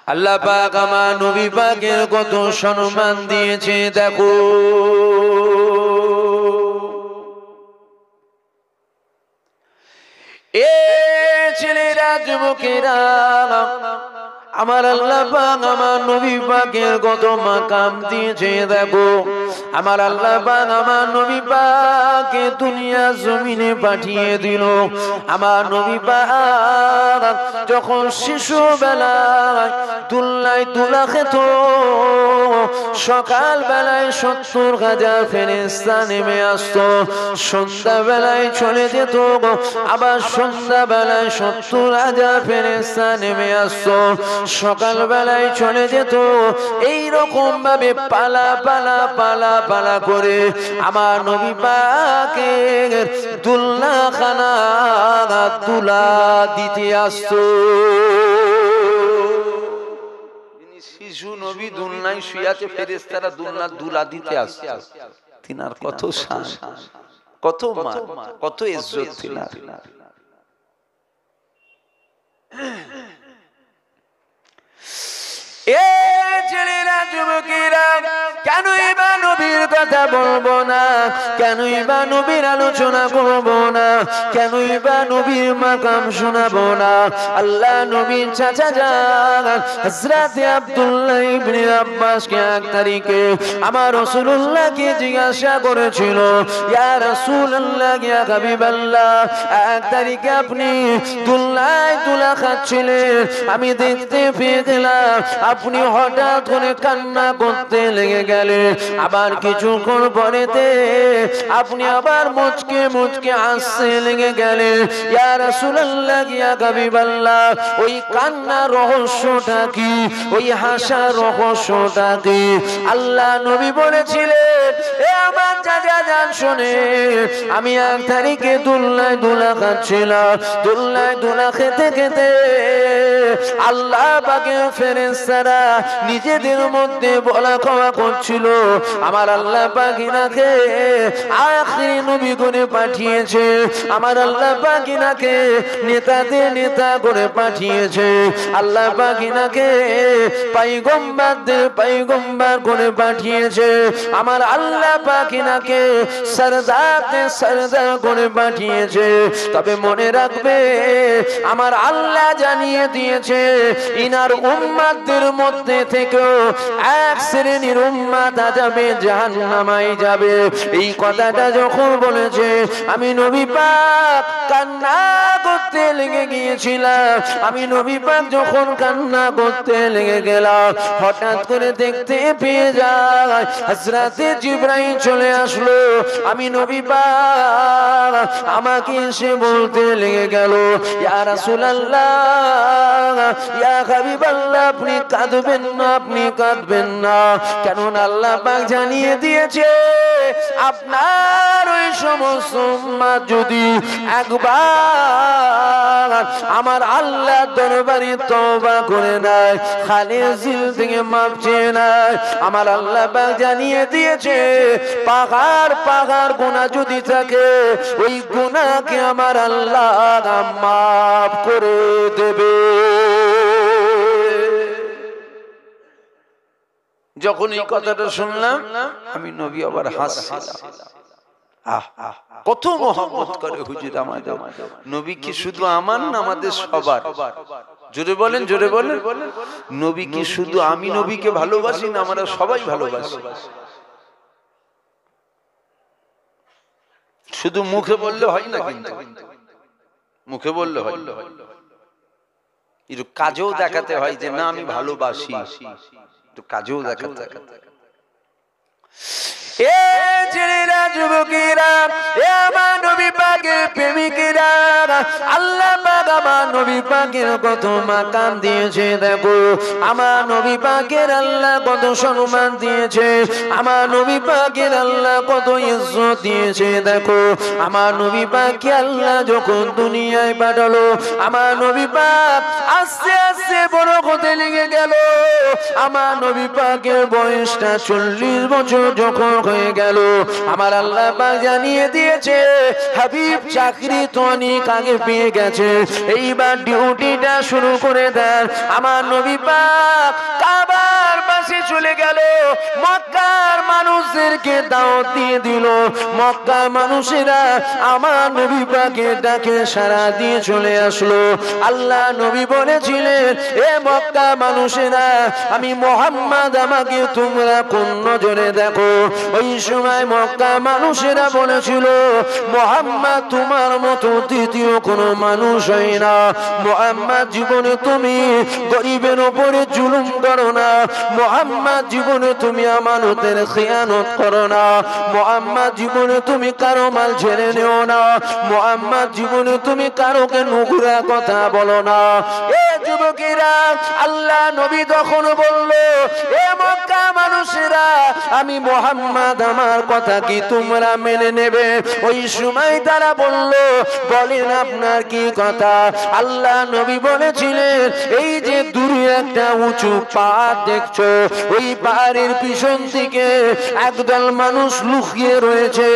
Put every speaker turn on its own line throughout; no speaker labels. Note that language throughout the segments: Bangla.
আল্লাহ পাক আমার নবী পাকের কত সম্মান দিয়েছে দেখো। এ ছেলেরা যুবকেরা আমার আল্লাহ পাক আমার নবী পাকের কত মাকাম দিয়েছে দেখো। আমার আল্লাহ পাক আমার নবী পাককে দুনিয়া জমিনে পাঠিয়ে দিল। আমার নবী পাক যখন শিশুবেলায় দুল্লায় দুলা খেত, সকাল বেলায় 70,000 ফেরেশতা নেমে আসতো, সন্ধ্যা বেলায় চলে যেত, আবার সন্ধ্যা বেলায় 70,000 ফেরেশতা নেমে আসতো, সকাল বেলায় চলে যেত। এই রকম ভাবে পালা পালা পালা পালা করে আমার নবী পাকের দুলনাখানা দুলা দিতে আসতো। শিশু নবী দুলনায় শুয়াতে ফেরেশতারা দুলা দিতে আসতো। তিনার কত শান, কত মান, কত ইজ্জত তিনার। এ ছেলেরা যুবকেরা কেনই বা নবীর কথা বলবো না, কেনই বা নবীর আলোচনা করবো না, কেনই বা নবীর মাকাম শোনাবো না। আল্লাহ নবীর চাচা যান হযরত আব্দুল্লাহ ইবনে আব্বাসকে এক তারিখে আমার রাসূলুল্লাহকে জিজ্ঞাসা করেছিল, ইয়া রাসূলুল্লাহ ইয়া হাবিবাল্লাহ, এক তারিখে আপনি দুল্লায় দুলা খাচ্ছিলেন, আমি দেখতে পেয়ে গেলাম আপনি হঠাৎ করে কান্না করতে লেগে গেলেন, আবার কিছুক্ষণ পরেতে আপনি আবার মুচকে মুচকে হাসতে লেগে গেলেন। ইয়া রাসূলুল্লাহ ইয়া হাবিবাল্লাহ, ওই কান্নার রহস্যটা কি, ওই হাসার রহস্যটা কি? আল্লাহ নবী বলেছিলেন, এ আমার চাচা যান শোনে, আমি এক তারিখে দুল্লায় দুলা খাচ্ছিলাম, দুল্লায় দুলা খেতে খেতে আল্লাহ পাকের ফেরেশতারা নিজেদের মধ্যে বলা কওয়া করছিল, আমার আল্লাহ পাক ইনাকে আখিরি নবী করে পাঠিয়েছে, আমার আল্লাহ পাক ইনাকে নেতাদের নেতা করে পাঠিয়েছে, আল্লাহ পাক ইনাকে পয়গম্বরদের পয়গম্বর করে পাঠিয়েছে, আমার আল্লাহ পাক ইনাকে সরদারদের সরদার করে পাঠিয়েছে। তবে মনে রাখবে, আমার আল্লাহ জানিয়ে দিয়েছে ইনার উম্মতদের মধ্যে থেকেও এক শ্রেণীর উম্মত যাবে জাহান্নামায় যাবে। এই কথাটা যখন বলেছে আমি নবী পাক কান্না করতে লেগে গিয়েছিলাম। আমি নবী পাক যখন কান্না করতে লেগে গেলাম, হঠাৎ করে দেখতে পেয়ে যায় হযরতে জিবরাইল চলে আসলো। আমি নবী পাক আমাকে এসে বলতে লেগে গেল, ইয়া রাসূলুল্লাহ ইয়া হাবিবাল্লাহ, আপনি কাঁদবেন না, আপনি কাঁদবেন না, কেননা আল্লাহ পাক জানিয়ে দিয়েছে আপনার ওই সমস্ত উম্মত যদি একবার আমার আল্লাহ দরবারে তওবা করে নেয়, খালিস দিল থেকে মাফ চেয়ে নেয়, আমার আল্লাহ পাক জানিয়ে দিয়েছে পাহাড় পাহাড় গুনাহ যদি থাকে ওই গুনাহকে আমার আল্লাহ মাফ করে দেবে। যখন এই কথাটা শুনলাম আমি নবী আবার হাসছিলাম। কত মহব্বত করে হুজুর আমাদের নবী, কি শুধু আমার না আমাদের সবার? জোরে বলেন, জোরে বলেন। নবী কি শুধু আমি নবীকে ভালোবাসি না আমরা সবাই ভালোবাসি? শুধু মুখে বললে হয় না, কিন্তু মুখে বললে হয়, একটু কাজেও দেখাতে হয় যে না আমি ভালোবাসি, একটু কাজেও দেখাতে হয়। এ ছেলেরা যুবকেরা, এ আমার নবী পাকের প্রেমিকেরা, আল্লাহ পাক আমার নবী পাকের কত মাকাম দিয়েছে দেখো। আমার নবী পাকের আল্লাহ কত সম্মান দিয়েছে, আমার নবী পাকের আল্লাহ কত ইজ্জত দিয়েছে দেখো। আমার নবী পাককে আল্লাহ যখন দুনিয়ায় পাঠালো, আমার নবী পাক আস্তে আস্তে বড় হতে লেগে গেল। আমার নবী পাকের বয়সটা 40 বছর যখন হয়ে গেল, আমার আল্লাহ পাক জানিয়ে দিয়েছে হাবিব চাকরি তো অনেক আগে পেয়ে গেছে, এইবার ডিউটিটা শুরু করে দেন। আমার নবী পাক কাবার পাশে চলে গেল, মক্কার মানুষদেরকে দাওয়াত দিয়ে দিল। মক্কার মানুষেরা আমার নবী পাকের ডাকে সাড়া দিয়ে চলে আসলো। আল্লাহ নবী বলেছিলেন, এ মক্কা মানুষেরা, আমি মুহাম্মদ, আমাকে তোমরা কোন নজরে দেখো। ওই সময় মক্কা মানুষেরা বলেছিল, মুহাম্মদ তোমার মতো দ্বিতীয় কোনো মানুষ হয় না। মুহাম্মদ জীবনে তুমি গরিবের উপরে জুলুম করো না। মুহাম্মদ জীবনে তুমি আমানতের খিয়ানত করো না। মুহাম্মদ জীবনে তুমি কারো মাল ছেড়ে নিও না। মুহাম্মদ জীবনে তুমি কারোকে নোংরা কথা বলো না। এ যুবকেরা, আল্লাহ নবী তখন বলল, এ মক্কা মানুষেরা, আমি মুহাম্মদ, আমার কথা কি তোমরা মেনে নেবে? ওই সময় তারা বলল, বলেন আপনার কি কথা? আল্লাহ নবী বলেছিলেন, এই যে দূরে একটা উঁচু পাহাড় দেখছো, ওই পাহাড়ের পিছন থেকে একদল মানুষ লুকিয়ে রয়েছে,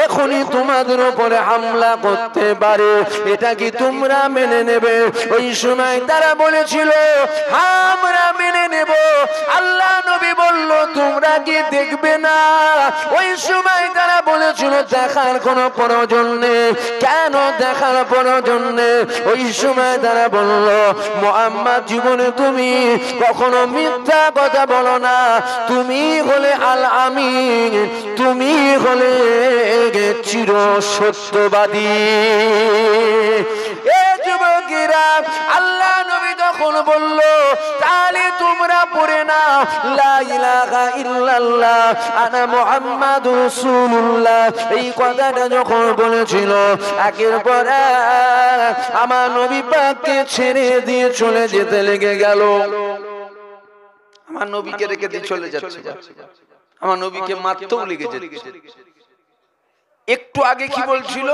এখনই তোমাদের উপরে হামলা করতে পারে, এটা কি তোমরা মেনে নেবে? ওই সময় তারা বলেছিল, হ্যাঁ আমরা মেনে নেব। আল্লাহ নবী বলল, তোমরা কি দেখবে না? ওই সময় তারা বলেছিল, দেখার কোনো প্রয়োজন নেই। কেন দেখার প্রয়োজন নেই? ওই সময় তারা বলল, মুহাম্মদ জীবনে তুমি কখনো মিথ্যা কথা বলো না, তুমি হলে আল আমিন, তুমি হলে চির সত্যবাদী। এ যুবকেরা, আল্লাহ নবী তখন বলল, তাহলে তোমরা পড়ে না লা ইলাহা ইল্লাল্লাহ আনা মুহাম্মাদুর রাসূলুল্লাহ। এই কথাটা যখন বলেছিল, একের পর এক আমার নবী পাককে ছেড়ে দিয়ে চলে যেতে লেগে গেল। আমার নবীকে রেখে দিয়ে চলে যাচ্ছে, আমার নবীকে মারতেও লেগে যাচ্ছে। একটু আগে কি বলছিল?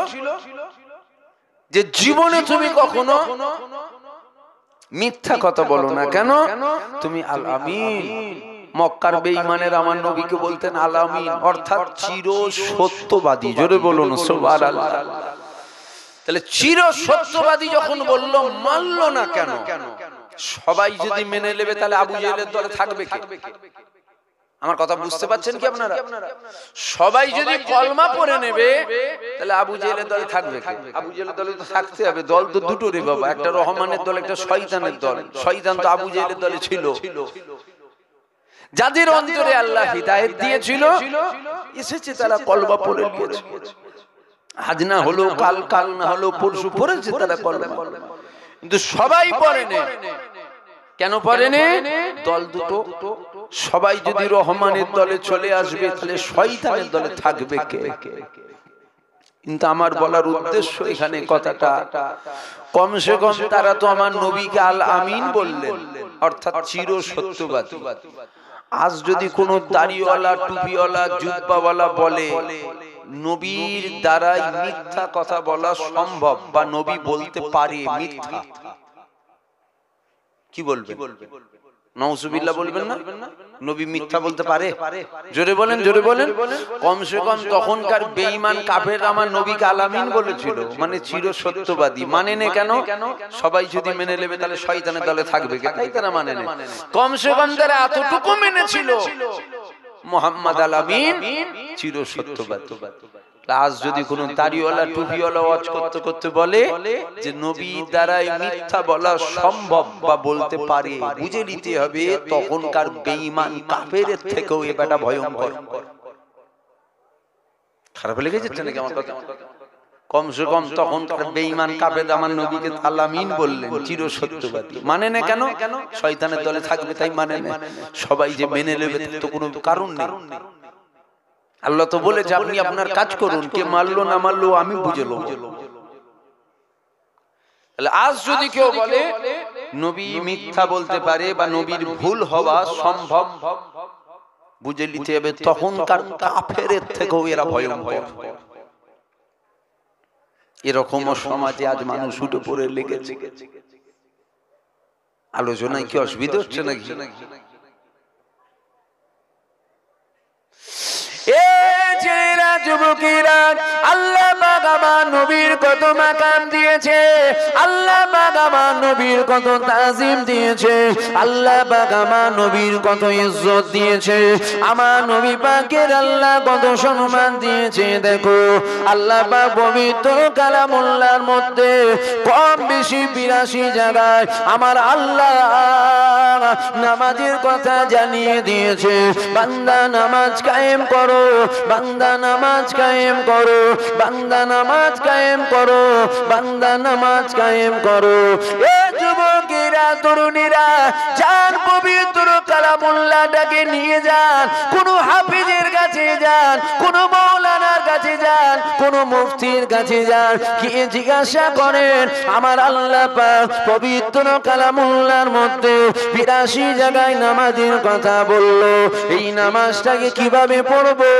যে জীবনে তুমি কখনো মিথ্যা কথা বলো না। কেন? তুমি আল আমিন। মক্কার বেঈমানের আমার নবীকে বলতেন আল আমিন, অর্থাৎ চির সত্যবাদী। জোরে বলুন সুবহানাল্লাহ। তাহলে চির সত্যবাদী যখন বলল, মানল না কেন? সবাই যদি মেনে নেবে, তাহলে আবু জেহেলের দলে থাকবে কে? আমার কথা বুঝতে পারছেন কি আপনারা? সবাই যদি কলমা পড়ে নেবে, তাহলে আবু জেহেলের দলে থাকবে কে? আবু জেহেলের দলে তো থাকতে হবে। দল তো দুটো রে বাবা, একটা রহমানের দল, একটা শয়তানের দল। শয়তান তো আবু জেহেলের দলে ছিল। যাদের অন্তরে আল্লাহ হিদায়াত দিয়েছিল, এসেছে তারা কলমা পড়ে নিয়েছে। আজ না হলো কাল, কাল না হলো পরশু পড়েছে তারা কলমা। কিন্তু সবাই পড়েনি। কেন পড়েনি? দল দুটো। সবাই যদি রহমানের দলে চলে আসবে, তাহলে শয়তানের দলে থাকবে কে? কিন্তু আমার বলার উদ্দেশ্য এখানে কথাটা, কমসে কম তারা তো আমার নবীকে আল আমিন বললেন, অর্থাৎ চির সত্যবাদী। আজ যদি কোনো দাড়িওয়ালা, টুপিওয়ালা, জুব্বাওয়ালা বলে নবীর দ্বারাই মিথ্যা কথা বলা সম্ভব, বা নবী বলতে পারে মিথ্যা, কি বলবে? নাউজুবিল্লাহ বলবেন না? নবী মিথ্যা বলতে পারে? জোরে বলেন, জোরে বলেন। কমসে কম তখনকার বেঈমান কাফের আমার নবীকে আল আমিন বলেছিল, মানে চির সত্যবাদী। মানে নে কেন? সবাই যদি মেনে নেবে, তাহলে শয়তানের দলে থাকবে কে? তাই তারা মানে নে। কমসে কম তারা এতটুকু মেনেছিল, মুহাম্মদ আল আমিন চির সত্যবাদী। আজ যদি কোন দাড়িওয়ালা, টুপিওয়ালা ওয়াজ করতে করতে বলে যে নবী দ্বারাই মিথ্যা বলা সম্ভব বা বলতে পারে, বুঝে নিতে হবে তখনকার বেঈমান কাফেরের থেকেও এ ব্যাটা ভয়ঙ্কর। খারাপ লেগে যাচ্ছে নাকি আমার কথা? কমসে কম তখনকার বেঈমান কাফের আমার নবীকে আল আমিন বললেন, চির সত্যবাদী। মানে না কেন? শয়তানের দলে থাকবে তাই মানে না। সবাই যে মেনে নেবে তো কোনো কারণ নেই। আল্লাহ তো বলেছে, আপনি আপনার কাজ করুন, কে মারলো না মারলো আমি বুঝে নেব। আজ যদি কেউ বলে নবী মিথ্যা বলতে পারে বা নবীর ভুল হওয়া সম্ভব, বুঝে নিতে হবে তখনকার কাফেরের থেকেও এরা ভয়ঙ্কর। এরকম সমাজে আজ মানুষ উঠে পড়ে লেগেছে। আলোচনায় কি অসুবিধা হচ্ছে নাকি? যুবকেরা, আল্লাহ পাক আমার নবীর কত মাকাম দিয়েছে, আল্লাহ পাক আমার নবীর কত তাজিম দিয়েছে, আল্লাহ পাক আমার নবীর কত ইজ্জত দিয়েছে, আমার নবী পাকের আল্লাহ কত সম্মান দিয়েছে। দেখো আল্লাহ পাক পবিত্র কালামুল্লাহর মধ্যে কম বেশি 82 জায়গায় আমার আল্লাহ নামাজের কথা জানিয়ে দিয়েছে। বান্দা নামাজ কায়েম করো, বান্দা নামাজ কায়েম করো, বান্দা নামাজ কায়েম করো, বান্দা নামাজ কায়েম করো। এ যুবকেরা, তরুণীরা, যান পবিত্র কালামুল্লাহটাকে নিয়ে যান, কোন হাফিজের কাছে যান, কোন মাওলানার কাছে যান, কোন মুফতির কাছে যান, গিয়ে জিজ্ঞাসা করেন আমার আল্লাহ পাক পবিত্র কালামুল্লাহর মধ্যে 82 জায়গায় নামাজের কথা বললো, এই নামাজটাকে কিভাবে পড়বো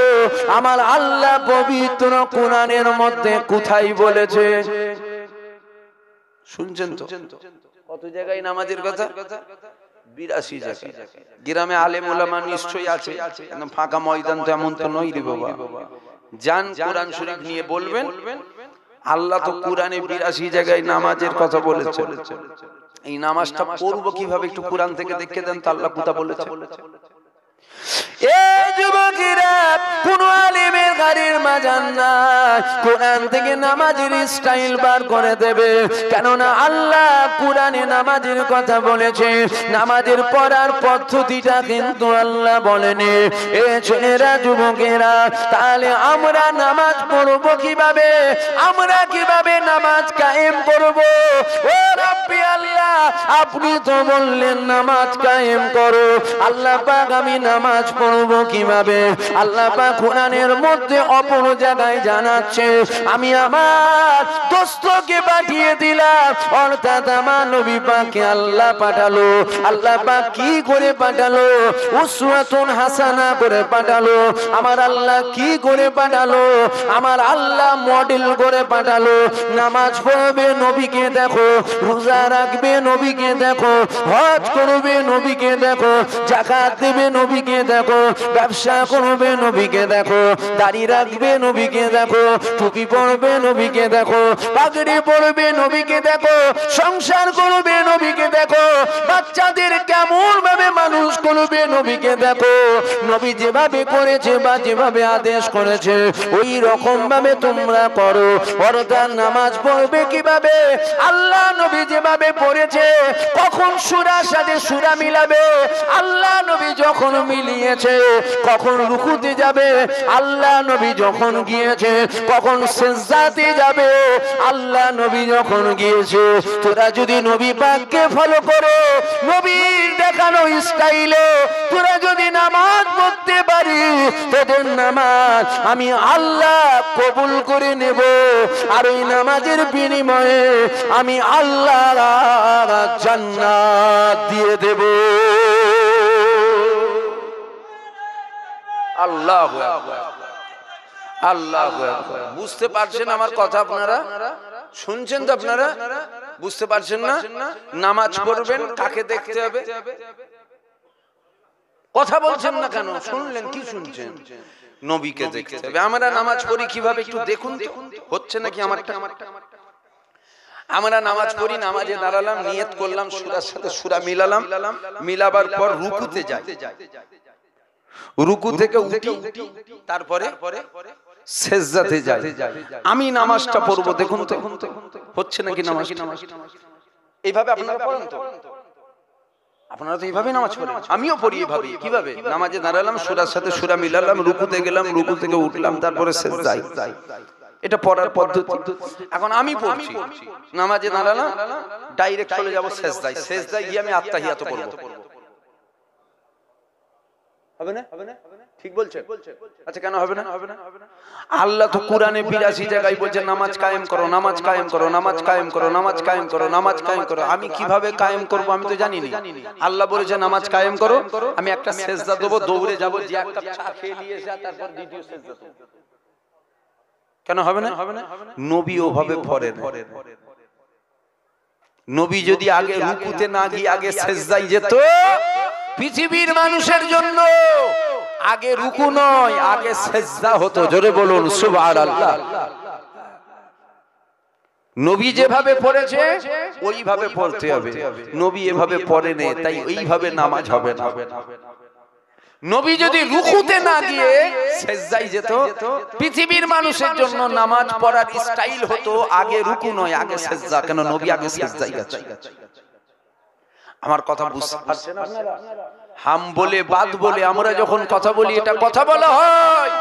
আমার আল্লাহ পবিত্র কোরআনের মধ্যে কোথায় বলেছে? শুনছেন তো কত জায়গায় নামাজের কথা? 82 জায়গায়। গ্রামে আলেম ওলামা নিশ্চয়ই আছে, একদম ফাঁকা ময়দান তো এমন তো নয় রে বাবা। যান কোরআন শরীফ নিয়ে বলবেন আল্লাহ তো কোরআনে 82 জায়গায় নামাজের কথা বলেছে। এই নামাজটা পড়বো কিভাবে একটু কোরআন থেকে দেখে দেন তো আল্লাহ কোথা বলেছে। এই যুবকেরা, কোন আলেমের গাড়ির মাজান নাই, কোরআন থেকে নামাজের স্টাইল বার করে দেবে। কেননা আল্লাহ কোরআনে নামাজের কথা বলেছে, নামাজের পড়ার পদ্ধতিটা কিন্তু আল্লাহ বলেনি। এ ছেলেরা, যুবকেরা, তাহলে আমরা নামাজ পড়বো কিভাবে, আমরা কিভাবে নামাজ কায়েম করবো? ও রাব্বি আল্লাহ, আপনি তো বললেন নামাজ কায়েম করো। আল্লাহ পাক আমি নামাজ পড়বো কিভাবে? আল্লাহ পাক কোরআনের মধ্যে অপর জায়গায় জানাচ্ছে, আমি আমার দোস্তকে পাঠিয়ে দিলাম, অর্থাৎ আমার নবী পাককে আল্লাহ পাঠালো। আল্লাহ পাক কি করে পাঠালো? উসওয়াতুন হাসানা করে পাঠালো। আমার আল্লাহ কি করে পাঠালো? আমার আল্লাহ মডেল করে পাঠালো। নামাজ পড়বে নবীকে দেখো, রোজা রাখবে নবীকে দেখো, হজ করবে নবীকে দেখো, যাকাত দেবে নবীকে দেখো, ব্যবসা করবে নবীকে দেখো, দাড়ি রাখবে নবীকে দেখো, টুপি পরবে নবীকে দেখো, পাগড়ি পরবে নবীকে দেখো, সংসার করবে নবীকে দেখো, বাচ্চাদের কেমন ভাবে মানুষ করবে নবীকে দেখো। নবী যেভাবে করেছে বা যেভাবে আদেশ করেছে ওই রকম ভাবে তোমরা করো। অর্থাৎ নামাজ পড়বে কিভাবে? আল্লাহ নবী যেভাবে পড়েছে, কখন সূরার সাথে সূরা মিলাবে আল্লাহ নবী যখন মিলিয়েছে, কখন রুকুতে যাবে আল্লাহ নবী যখন গিয়েছে, কখন সিজদাতে যাবে আল্লাহ নবী যখন গিয়েছে। তোরা যদি নবী পাককে ফলো করো, নবীর দেখানো স্টাইলে তোরা যদি নামাজ পড়তে পারি, তোদের নামাজ আমি আল্লাহ কবুল করে নেব, আর ওই নামাজের বিনিময়ে আমি আল্লাহ জান্নাত দিয়ে দেব। আল্লাহু আকবার, আল্লাহু আকবার। বুঝতে পারছেন আমার কথা? আপনারা শুনছেন তো? আপনারা বুঝতে পারছেন না? নামাজ পড়বেন কাকে দেখতে হবে? কথা বলছেন না কেন? শুনলেন কি শুনছেন? নবীকে দেখতে হবে। আমরা নামাজ পড়ি কিভাবে একটু দেখুন তো, হচ্ছে নাকি আমারটা? আমরা নামাজ পড়ি, নামাজে দাঁড়ালাম, নিয়ত করলাম, সূরার সাথে সূরা মিলালাম, মিলাবার পর রুকুতে যাই, রুকু থেকে উঠি, তারপরে সিজদাতে যাই। আমি নামাজটা পড়বো, দেখুন তো হচ্ছে নাকি নামাজটা? এইভাবে আপনারা পড়েন তো? আপনারা তো এইভাবে নামাজ পড়েন, আমিও পড়ি এইভাবে। কিভাবে? নামাজে দাঁড়ালাম, সূরার সাথে সূরা মিলালাম, রুকুতে গেলাম, রুকু থেকে উঠলাম, তারপরে সিজদায়। এটা পড়ার পদ্ধতি। এখন আমি পড়ছি, নামাজে দাঁড়ালাম, ডাইরেক্ট চলে যাব সিজদায়, সিজদায় গিয়ে আমি আত্তাহিয়াত পড়ব। হবে না? ঠিক বলছেন? আচ্ছা, কেন হবে না? আল্লাহ তো কোরআনে 82 জায়গায় বলছে নামাজ কায়েম করো, নামাজ কায়েম করো, নামাজ কায়েম করো, নামাজ কায়েম করো, নামাজ কায়েম করো। আমি কিভাবে কায়েম করব আমি তো জানি না। আল্লাহ বলেছে নামাজ কায়েম করো, আমি একটা সিজদা দেব, দৌড়ে যাব, যে একটা চা খেয়ে নিয়ে এসে তারপর দ্বিতীয় সিজদা দেব। কেন হবে না? নবী ওভাবে পড়েন। নবী যদি আগে রুকুতে না গিয়ে আগে সিজদায় যেত, পৃথিবীর মানুষের জন্য আগে রুকু নয়, আগে সেজদা হতো। জোরে বলুন সুবহানাল্লাহ। নবী যেভাবে পড়েছে ওইভাবে পড়তে হবে। নবী এভাবে পড়েনি, তাই ওইভাবে নামাজ হবে না। নবী যদি রুকুতে না গিয়ে সেজদায় যেত, পৃথিবীর মানুষের জন্য নামাজ পড়ার স্টাইল হতো আগে রুকু নয়, আগে সেজদা। কেন? নবী আগে সেজদায় গেছে। আমার কথা বুঝতে পারছেন আপনারা? হাম বলে বাদ বলে আমরা যখন কথা বলি, এটা কথা বলা হয়।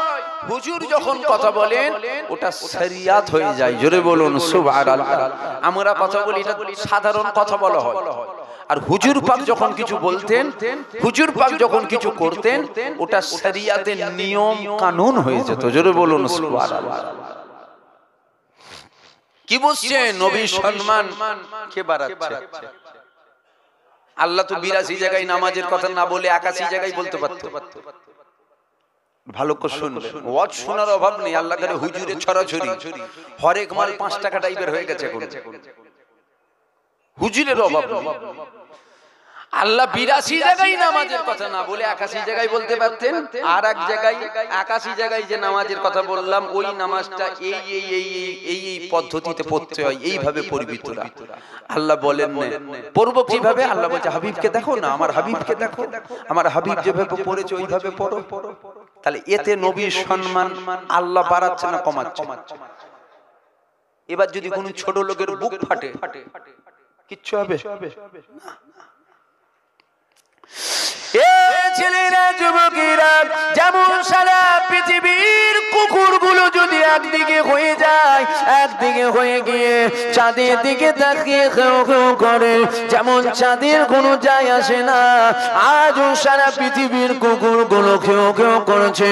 হুজুর যখন কথা বলেন ওটা শরিয়াত হয়ে যায়। জোরে বলুন সুবহানাল্লাহ। আমরা কথা বলি, এটা সাধারণ কথা বলা হয়। আর হুজুর পাক যখন কিছু বলতেন, হুজুর পাক যখন কিছু করতেন, ওটা শরিয়াতের নিয়ম কানুন হয়ে যেত। জোরে বলুন সুবহানাল্লাহ। কি বুঝছেন? নবীর সম্মান কে বাড়াচ্ছে? আল্লাহ তো 82 জায়গায় নামাজের কথা না বলে 81 জায়গায় বলতে পারতো। ভালো করে শুনবেন, ওয়াজ শোনার অভাব নেই। আল্লাহ করে হুজুরে ছড়াছড়ি, হরেক মাল 5 টাকা টাইপের হয়ে গেছে এখন। হুজুরের অভাব নেই। আল্লাহ 82 জায়গায় নামাজের কথা না বলে 81 জায়গায় বলতে পারতেন। আর এক জায়গায় 81 জায়গায় যে নামাজের কথা বললাম, ওই নামাজটা এই পদ্ধতিতে পড়তে হয়, এইভাবে পড়বি তোরা। আল্লাহ বলেন না পড়বো কিভাবে? আল্লাহ বলছে হাবিবকে দেখো না, আমার হাবিবকে দেখো, আমার হাবিব যেভাবে পড়েছে ওইভাবে পড়ো। তাহলে এতে নবীর সম্মান আল্লাহ বাড়াচ্ছে না কমাচ্ছে? এবার যদি কোনো ছোট লোকের বুক ফাটে, কিচ্ছু হবে না। ছেলেরা, যুবকেরা, যেমন সারা পৃথিবীর কুকুরগুলো যদি একদিকে হয়ে যায়, একদিকে হয়ে গিয়ে চাঁদের দিকে তাকিয়ে খেউ খেউ করে, যেমন চাঁদের কোনো যায় আসে না, আজও সারা পৃথিবীর কুকুরগুলো খেউ খেউ করেছে।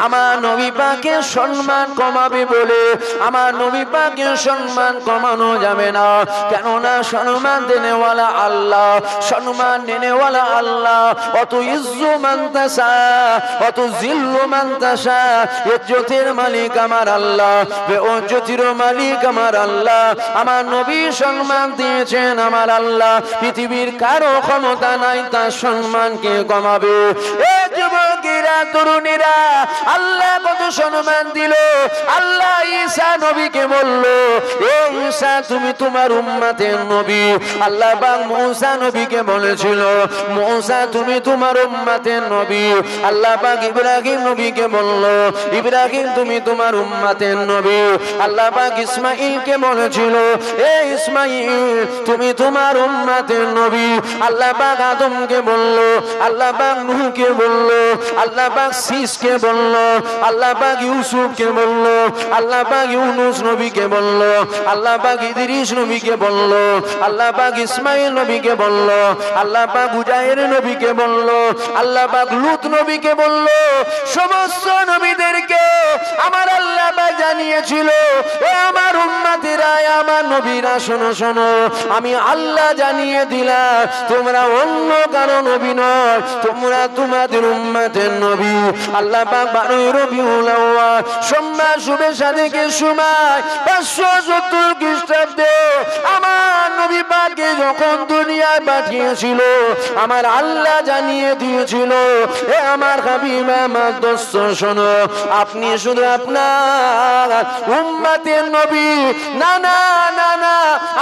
আমার নবী পাকের সম্মান কমাবে বলে, আমার নবী পাকের সম্মান কমানো যাবে না। কেননা সম্মান দেনেওয়ালা আল্লাহ, সম্মান দেনেওয়ালা আল্লাহ। অত ইজ্জু মান তাশা, অত জিল্লু মান তাশা। ইজ্জতের মালিক আমার আল্লাহ, বেইজ্জতির মালিক আমার আল্লাহ। আমার নবী সম্মান দিয়েছেন আমার আল্লাহ। পৃথিবীর কারো ক্ষমতা নাই তার সম্মানকে কমাবে। এ যুবকেরা, তরুণীরা, আল্লাহ কত সম্মান দিল। আল্লাহ ঈসা নবীকে বলল, এ ঈসা তুমি তোমার উম্মতের নবী। আল্লাহ পাক মুসা নবীকে বলেছিল, মুসা তুমি তোমার উম্মতের নবী। আল্লাহ পাক ইব্রাহিম নবীকে বলল, ইব্রাহিম তুমি তোমার উম্মতের নবী। আল্লাহ পাক ইসমাঈলকে বলেছিল, এ ইসমাঈল তুমি তোমার উম্মতের নবী। আল্লাহ পাক আদমকে বলল, আল্লাহ পাক নূহকে বলল, আল্লাহ পাক শীসকে বলল, আল্লাহ পাক ইউসুফকে বলল, আল্লাহ পাক ইউনুস নবীকে বলল, আল্লাহ পাক ইদ্রিস নবীকে বলল, আল্লাহ পাক ইসমাঈল নবীকে বলল, আল্লাহ পাক উজাইর নবীকে বলল, আল্লাহ পাক লূত নবীকে বলল। সমস্ত নবীদেরকে আমার আল্লাহ পাক জানিয়েছিল, এ আমার উম্মতেরা, আমার নবীরা, শোনো শোনো, আমি আল্লাহ জানিয়ে দিলাম তোমরা অন্য কারো নবী নয়, তোমরা তোমাদের উম্মতের নবী। আল্লাহ পাক 12 রবিউল আউয়াল সোমবার শুভে সাদেকের সময় 570 খ্রিস্টাব্দে আমার নবী পাককে যখন দুনিয়ায় পাঠিয়েছিল, আমার আল্লাহ জানিয়ে দিয়েছিল, এ আমার হাবিব, আমার দোস্ত, শোনো, আপনি শুধু আপনার উম্মতের নবী না, না না না,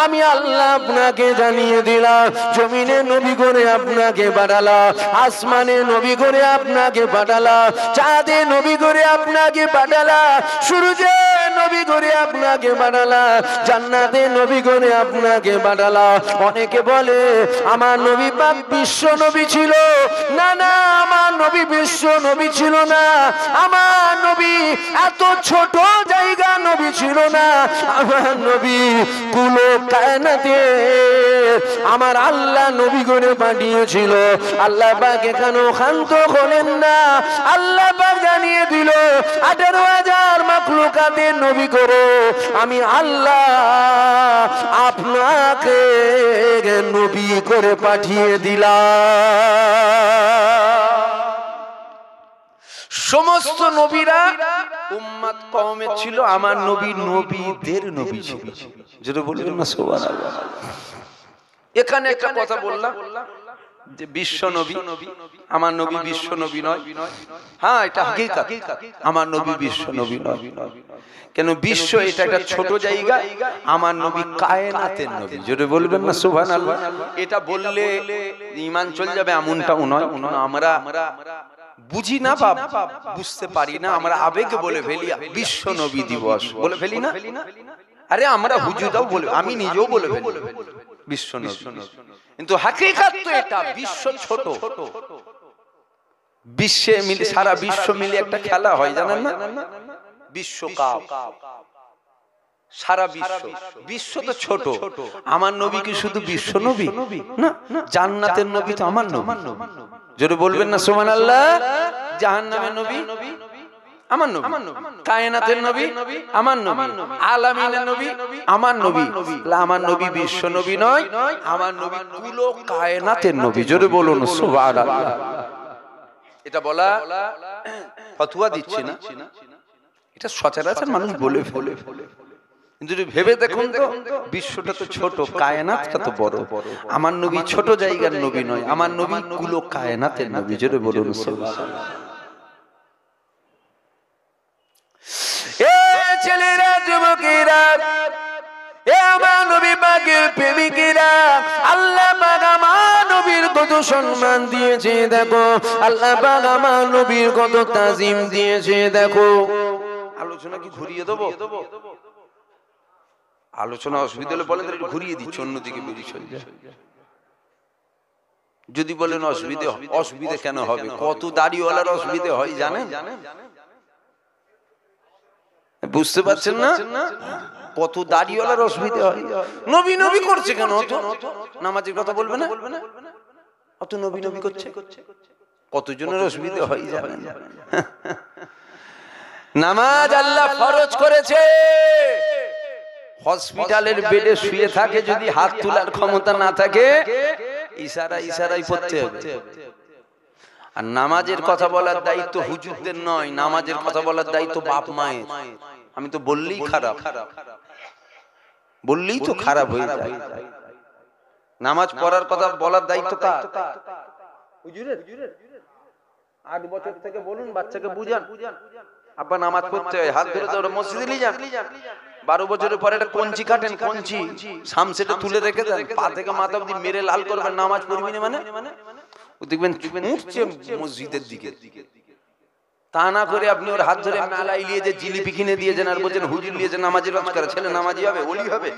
আমি আল্লাহ আপনাকে জানিয়ে দিলাম, জমিনে নবী করে আপনাকে পাঠালাম, আসমানে নবী করে আপনাকে পাঠালাম, চাঁদে নবী করে আপনাকে পাঠালাম, সূর্যে নবী করে আপনাকে পাঠালাম, জান্নাতে নবী করে আপনাকে পাঠালাম। অনেকে বলে আমার নবী পাক বিশ্ব নবী ছিল। না না, আমার নবী বিশ্ব নবী ছিল না। আমার নবী এত ছোট জায়গা নবী ছিল না। আমার নবী কুলো কায়নাতে আমার আল্লাহ নবী করে পাঠিয়েছিল। আল্লাহ পাক এখানেও ক্ষান্ত হলেন না। আল্লাহ পাক জানিয়ে দিল, 18,000 মাখলুকাতের নবী করে আমি আল্লাহ আপনাকে নবী করে পাঠিয়ে দিলাম। সমস্ত নবীরা উম্মত কওমের ছিল, আমার নবী নবীদের নবী ছিল। যেটা বলবেন না সুবহানাল্লাহ। এখানে একটা কথা বললাম, যে বিশ্ব নবী, আমার নবী বিশ্ব নবী নয়। হ্যাঁ, এটা হাকিকত, আমার নবী বিশ্ব নবী নয়। কেন বিশ্ব এটা একটা ছোট জায়গা, আমার নবী কায়নাতের নবী। জোরে বলবেন না সুবহানাল্লাহ। এটা বললে ঈমান চলে যাবে এমনটাও নয়। আমরা বুঝি না বা বুঝতে পারি না, আমরা আবেগে বলে ফেলি বিশ্ব নবী দিবস, বলে ফেলি না? আরে আমরা হুজুরাও বলে, আমি নিজেও বলে ফেলি বিশ্ব নবী, কিন্তু হাকিকত তো এটা বিশ্ব ছোট। বিশ্বে মিলে, সারা বিশ্ব মিলে একটা খেলা হয় জানেন না, বিশ্বকাপ। সারা বিশ্ব, বিশ্ব তো ছোট, আমার নবী কি শুধু বিশ্ব নবী না, জান্নাতের নবী তো আমার নবী। জোরে বলবেন না সুবহানাল্লাহ। জাহান্নামের নবী আমার নবী, কায়নাতের নবী আমার নবী, আলামিনের নবী আমার নবী। আমার নবী বিশ্ব নবী নয়, আমার নবী কুল কায়নাতের নবী। জোরে বলুন সুবহানাল্লাহ। এটা বলা ফতোয়া দিচ্ছি না, এটা সচরাচর মানুষ বলে ফেলে। কিন্তু ভেবে দেখুন তো, বিশ্বটা তো ছোট, কায়নাতটা তো বড়। আমার নবী ছোট জায়গার নবী নয়, আমার নবী কুল কায়নাতের নবী। জোরে বলুন সুবহানাল্লাহ। এ ছেলেরা, যুবকেরা, এ আমার নবী পাকের প্রেমিকেরা, আল্লাহ পাক আমার নবীর কত সম্মান দিয়েছে দেখো, আল্লাহ পাক আমার নবীর কত তাজিম দিয়েছে দেখো। আলোচনা কি ঘুরিয়ে দেবো? আলোচনা অসুবিধা হলে বলেন, ঘুরিয়ে দিচ্ছি, অন্যদিকে বেরিয়ে চলে যায়। যদি বলেন অসুবিধে, অসুবিধে কেন হবে? কত দাড়িওয়ালার অসুবিধে হয় জানেন? বুঝতে পারছেন না? কত দাড়িওয়ালার অসুবিধা হয়। নবী নবী করছে কেন? নামাজের কথা বলবে না, অত নবী নবী করছে, কতজনের অসুবিধা হয় জানেন? নামাজ আল্লাহ ফরজ করেছে। হসপিটালের বেডে শুয়ে থাকে, যদি হাত তোলার ক্ষমতা না থাকে, ইশারায় পড়তে হবে। আর নামাজের কথা বলার দায়িত্ব হুজুরদের নয়, নামাজের কথা বলার দায়িত্ব বাপ মায়ের। আমি তো বললেই খারাপ, বললেই তো খারাপ হয়ে যায়। নামাজ পড়ার কথা বলার দায়িত্ব কার? হুজুরের। 8 বছর থেকে বলুন, বাচ্চাকে বুঝান, আব্বা নামাজ পড়তে হয়, হাত ধরে ধরে মসজিদে নিয়ে যান। 12 বছরের পরে একটা কঞ্চি কাটেন, কঞ্চি সামসেটা তুলে রেখে দেন, পা থেকে মাথা অবধি মেরে লাল করবেন, নামাজ পড়বি না মানে? দেখবেন উঠছে মসজিদের দিকে। তা না করে আপনি ওর হাত ধরে মেলায় নিয়ে যে জিলিপি কিনে দিয়েছেন আর বলছেন হুজুর নিয়েছে নামাজের রোজ করে, ছেলে নামাজি হবে, ওলি হবে।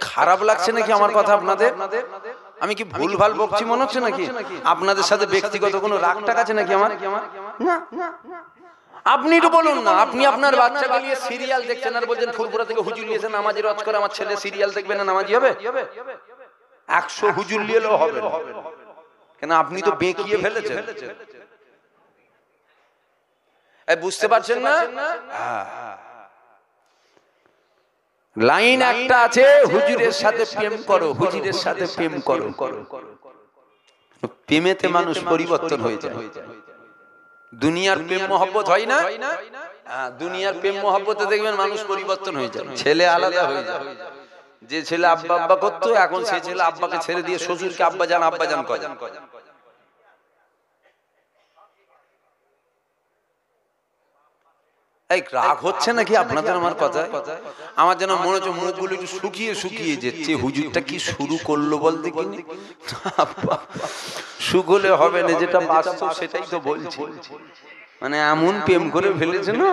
খারাপ লাগছে নাকি আমার কথা আপনাদের? আমি কি ভুল ভাল বকছি মনে হচ্ছে নাকি? আপনাদের সাথে ব্যক্তিগত কোনো রাগ টাক আছে নাকি আমার? না। আপনি তো বলুন না, আপনি আপনার বাচ্চাকে নিয়ে সিরিয়াল দেখছেন আর বলছেন ফুরফুরা থেকে হুজুর নিয়েছে নামাজি রোজ করে, আমার ছেলে সিরিয়াল দেখবে না, নামাজি হবে? 100 হুজুর নিয়েও হবে না, কেন আপনি তো বেঁকিয়ে ফেলেছেন। বুঝতে পারছেন না? লাইন একটা আছে, হুজুরের সাথে প্রেম করো, হুজুরের সাথে প্রেম করো। প্রেমেতে মানুষ পরিবর্তন হয়ে যায়। দুনিয়ার প্রেম মহব্বত হয় না? দুনিয়ার প্রেম মহব্বতে দেখবেন মানুষ পরিবর্তন হয়ে যায়, ছেলে আলাদা হয়ে যায়। যে ছেলে আব্বা আব্বা করতো, এখন সে ছেলে আব্বাকে ছেড়ে দিয়ে শ্বশুরকে আব্বা জান করে। এই রাগ হচ্ছে নাকি আপনাদের আমার কথা? আমার যেন মনে হচ্ছে মুখগুলো একটু শুকিয়ে শুকিয়ে যাচ্ছে। হুজুরটা কি শুরু করলো বলতে কি শুকলে হবে না, যেটা বাস্তব সেটাই তো বলছি। মানে এমন প্রেম করে ফেলেছে না,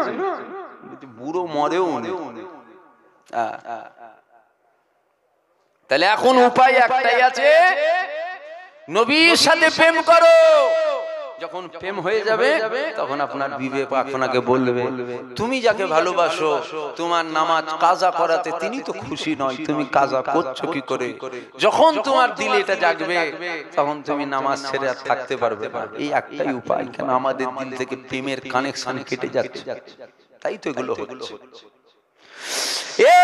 বুড়ো মরেও না। তাহলে এখন উপায় একটাই আছে, নবীর সাথে প্রেম করো। যখন প্রেম হয়ে যাবে তখন আপনার বিবেক আপনাকে বলবে, তুমি যাকে ভালোবাসো তোমার নামাজ কাজা করাতে তিনি তো খুশি নয়, তুমি কাজা করছো কি করে? যখন তোমার দিলে এটা জাগবে তখন তুমি নামাজ ছেড়ে আর থাকতে পারবে না। এই একটাই উপায়। কেন আমাদের দিল থেকে প্রেমের কানেকশন কেটে যাচ্ছে, তাই তো এগুলো হচ্ছে। এ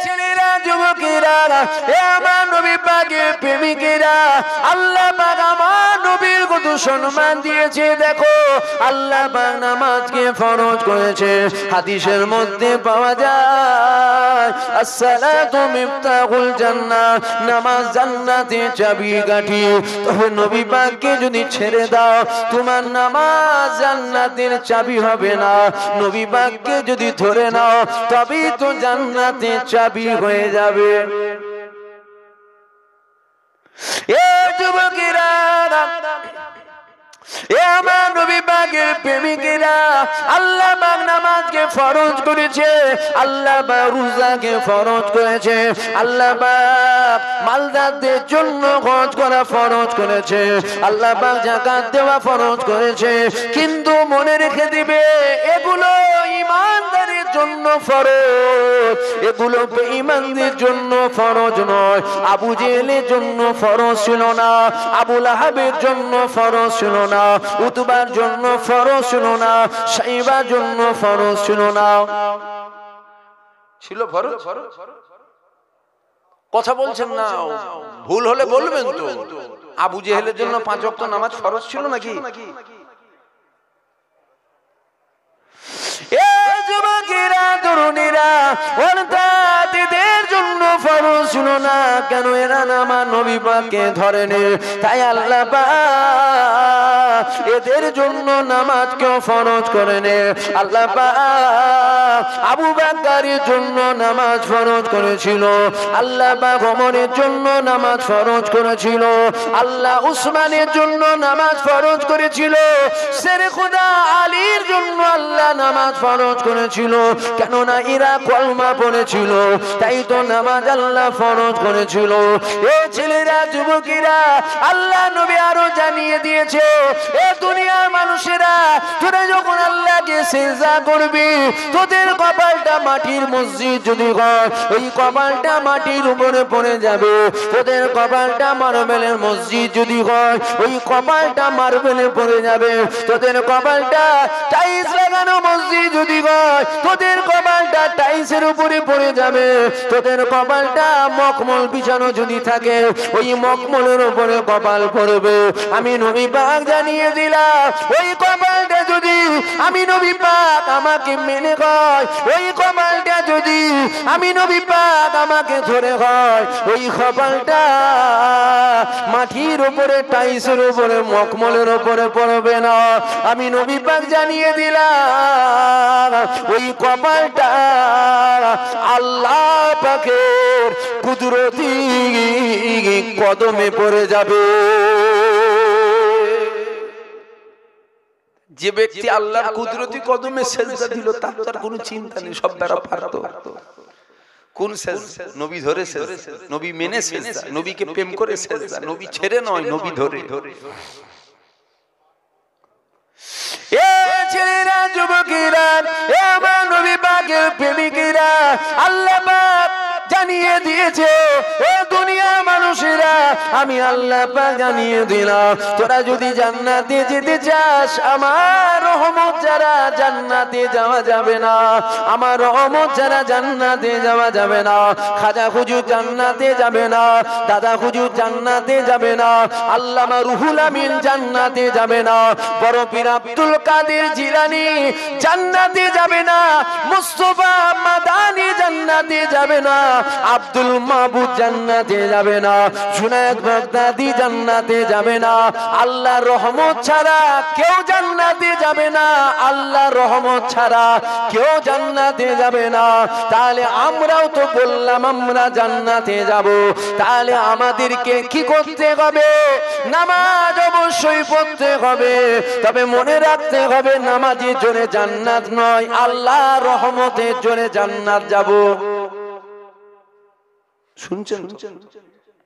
ছেলেরা, যুবকেরা, এ আমার নবী পাকের প্রেমিকেরা, আল্লাহ পাক আমার নবীর কত সম্মান দিয়েছে। দেখো আল্লাহ পাক নামাজকে ফরজ করেছে। হাদিসের মধ্যে পাওয়া যায় আসসালাতু মিফতাহুল জান্নাহ, নামাজ জান্নাতের চাবিকাঠি। তবে নবী পাককে যদি ছেড়ে দাও তোমার নামাজ জান্নাতের চাবি হবে না। নবী পাককে যদি ধরে নাও তবেই তো জান্নাতের চাবি হয়ে যাবে। এ যুবকেরা, এ আমার নবী পাকের প্রেমিকেরা, আল্লাহ পাক নামাজকে ফরজ করেছে, আল্লাহ পাক রোজাকে ফরজ করেছে, আল্লাহ পাক মালদারদের জন্য খরচ করা ফরজ করেছে, আল্লাহ পাক যাকাত দেওয়া ফরজ করেছে। কিন্তু মনে রেখে দিবে এগুলো ঈমানদারের জন্য ফরজ, এগুলো বেঈমানদের জন্য ফরজ নয়। আবু জেহেলের জন্য ফরজ ছিল না, আবু লাহাবের জন্য ফরজ ছিল না, উতবার জন্য ফরজ ছিল না, সাইবার জন্য ফরজ ছিল না। ছিল ফরজ? কথা বলছেন না, ভুল হলে বলবেন তো। আবু জেহেলের জন্য 5 ওয়াক্ত নামাজ ফরজ ছিল নাকি? এ যুবকেরা, তরুণীরা, ওদের জন্য ফরজ ছিল না। কেন? এরা আমার নবী পাককে ধরেনি, তাই আল্লাহ পাক এদের জন্য নামাজকেও ফরজ করেন। আল্লাহ পাক আবু বকরের জন্য নামাজ ফরজ করেছিল, আল্লাহ পাক ওমরের জন্য নামাজ ফরজ করেছিল, আল্লাহ উসমানের জন্য নামাজ ফরজ করেছিল, শেরে খোদা আলীর জন্য আল্লাহ নামাজ ফরজ করেছিল। কেননা এরা কলমা পড়েছিল, তাই তো নামাজ আল্লাহ ফরজ করেছিল। এ ছেলেরা, যুবকেরা, আল্লাহ নবী আরো জানিয়ে দিয়েছে, এ দুনিয়ার মানুষেরা, তোরা যখন আল্লাহকে সিজদা করবি, তোদের কপালটা মাটির মসজিদ যদি হয়, ওই কপালটা মাটির উপরে পড়ে যাবে। তোদের কপালটা মার্বেলের মসজিদ যদি হয়, ওই কপালটা মার্বেলে পড়ে যাবে। তোদের কপালটা টাইলস লাগানো মসজিদ যদি হয়, তোদের কপালটা টাইলসের উপরে পড়ে যাবে। তোদের কপালটা মখমল বিছানো যদি থাকে, ওই মখমলের উপরে কপাল পড়বে। আমি নবী পাক জানিয়ে দিলাম, ওই কপালটা যদি আমি নবী পাক আমাকে মেনে হয়, ওই কপালটা যদি আমি নবী পাক আমাকে ধরে হয়, ওই কপালটা মাটির উপরে টাইলসের উপরে মখমলের উপরে পড়বে না। আমি নবী পাক জানিয়ে দিলাম, ওই কপালটা আল্লাহ পাকের কুদরতি কদমে পড়ে যাবে। যে ব্যক্তি আল্লাহর কুদরতি কদমে সেজদা দিল, তার কোনো চিন্তা নেই, সব দ্বারা পারত। কোন সেজদা? নবী ধরে সেজদা, নবী মেনে সেজদা, নবীকে প্রেম করে সেজদা, নবী ছেড়ে নয়, নবী ধরে। এ ছেলেরা, যুবকেরা, এ আমার নবী পাকের প্রেমিকেরা, আল্লাহ পাক জানিয়ে দিয়েছে, এ দুনিয়ার মানুষেরা, আমি আল্লাহ পাক জানিয়ে দিলাম, তোরা যদি জান্নাতে যেতে চাস, আমার রহমত ছাড়া জান্নাতে যাওয়া যাবে না, আমার রহমত ছাড়া জান্নাতে যাওয়া যাবে না। খাজা হুজুর জান্নাতে যাবে না, দাদা হুজুর জান্নাতে যাবে না, আল্লামা রুহুল আমিন জান্নাতে যাবে না, বড় পীর আব্দুল কাদের জিলানী জান্নাতে যাবে না, মুস্তাফা মাদানী জান্নাতে যাবে না, আব্দুল মাহবুব জান্নাতে যাবে না, জুনায়েদ বাগদাদি জান্নাতে যাবে না। আল্লাহর রহমত ছাড়া কেউ জান্নাতে যাবে না, আল্লাহর রহমত ছাড়া কেউ জান্নাতে যাবে না। তাহলে আমরাও তো বললাম আমরা জান্নাতে যাব, তাহলে আমাদেরকে কি করতে হবে? নামাজ অবশ্যই পড়তে হবে। তবে মনে রাখতে হবে, নামাজের জন্য জান্নাত নয়, আল্লাহর রহমতের জন্য জান্নাত যাব। শুনছেন?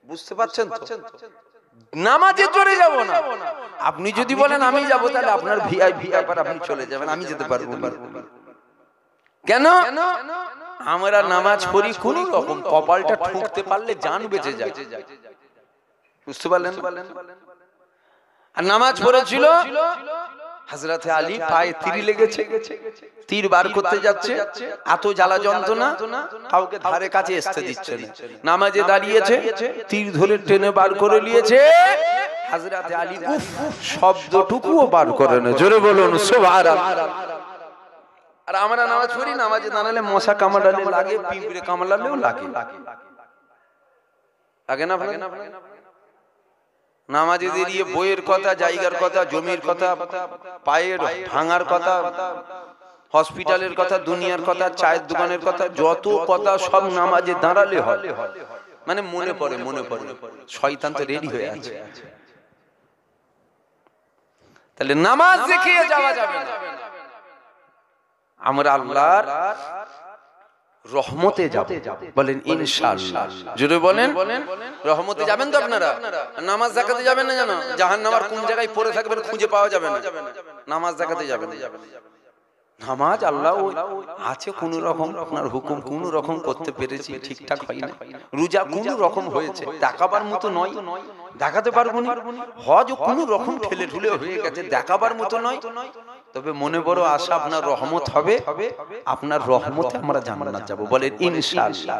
বুঝতে পারছেন তো? নামাজের জোরে যাব না। আপনি যদি বলেন আমি যাব, তাহলে আপনার ভিআইপি ব্যাপার, আপনি চলে যাবেন, আমি যেতে পারবো না। কেন? আমরা নামাজ পড়ি কোন রকম, কপালটা ঠুকতে পারলে জান বেঁচে যায়। বুঝতে পারলেন? আর নামাজ পড়েছিল, হযরত আলী পায়ে তীর লেগেছে, তীর বার করতে যাচ্ছে, এত জ্বালা যন্ত্রণা, কাউকে ধারে কাছে আসতে দিচ্ছে না। নামাজে দাঁড়িয়েছে, তীর ধরে টেনে বার করে নিয়েছে, হযরত আলী উফ শব্দটুকুও বার করে না, জোরে বলুন সুবহানাল্লাহ। আর আমরা নামাজ পড়ি, নামাজে দাঁড়ালে মশা কামড়ালে লাগে, পিঁপড়ে কামড়ালেও লাগে, লাগে না? নামাজে দাঁড়িয়ে বইয়ের কথা, জায়গার কথা, জমির কথা, পায়ের ভাঙার কথা, হসপিটালের কথা, দুনিয়ার কথা, চায়ের দোকানের কথা, যত কথা সব নামাজে দাঁড়ালে হয়। মানে মনে পড়ে শয়তান তো রেডি হয়ে আছে। তাহলে নামাজ দেখিয়ে যাওয়া যাবে না। আমরা আল্লাহর রহমতে যাব, বলেন ইনশাআল্লাহ, জোরে বলেন রহমতে যাবেন তো আপনারা। নামাজ যাকাতে যাবেন না, জানো জাহান্নামের কোন জায়গায় পড়ে থাকবেন খুঁজে পাওয়া যাবে না। নামাজ যাকাতে যাবেন। নামাজ আল্লাহ আছে কোন রকম, আপনার হুকুম কোন রকম করতে পেরেছি, ঠিকঠাক হয় না। রোজা কোন রকম হয়েছে, দেখাবার মতো নয়, দেখাতে পারবো না। হজ কোন রকম ঠেলে ঠুলে হয়ে গেছে, দেখাবার মতো নয়। তবে মনে বড় আশা আপনার রহমত হবে, আপনার রহমতে আমরা জান্নাত যাব, বলেন ইনশাআল্লাহ।